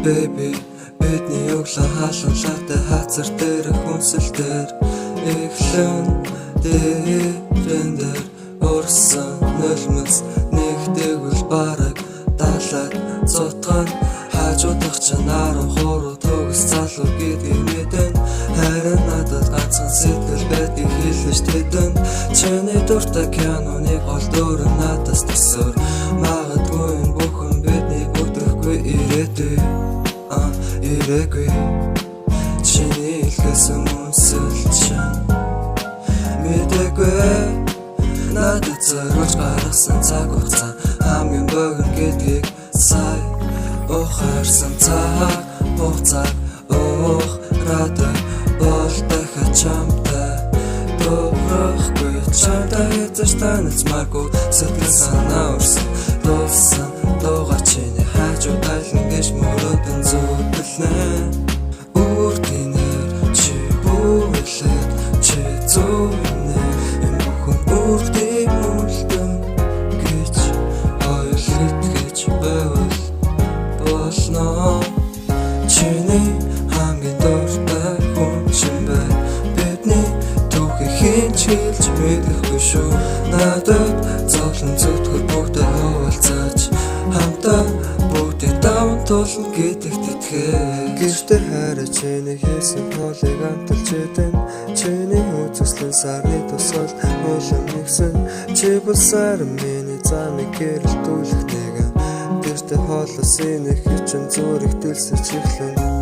baby бидний өглөө хаалгалаатай хазар дээр хүнсэлтээр эхлэн дээрэн дээр урсан нулимс нэгдээгүүл бараг далайд цутган хажуудах чинь 13 төгс залуу гэдгийг мэдэн харин надад ганцхан сэтгэл байдгийг хэлж тэдэн чиний дуртай киноны гол дүр надаас төсөөр магадгүй энэ бүхэн бидний бүтэхгүй ирээгүй чиний илгээсэн үнсэл чинь мэдээгүй надад зориулж гаргасан цаг хугацаа хамгийн богино гэдгийг сая ухаарсан цаг хугацааг ухраадаг бол дахиад чамтай дуурахгүй чамтай эзэж танилцмаагүй сэтгэл санаа өрсөн дуулсан дууга чиний хажуу тайлан гэж мөрөдөн зүтэлнэ үрдинээр чи бүлээд чи зүнэ энэ бүхэн үрдийг мүлдэн гэж ойлголт гэж байвал болно чиний хамгийн дуртай хүн чинь бай бидний түүхийг хинч хэлж мэдэхгүй шүү надад зовлон зүтгэр бүгдээ хуваалцаж хамтаа бүгдээ даван тулна гэдэгт итгэе гэртээ хараа чиний хийсэн хоолыг амталж идэн чиний үзэсгэлэн сарны тусгал улам нэгсэн чи бол сар миний замыг гэрэлтүүлэх нэгэн гэртээ хоолос энэ хэчин зүрэг дэлсэж эхлэн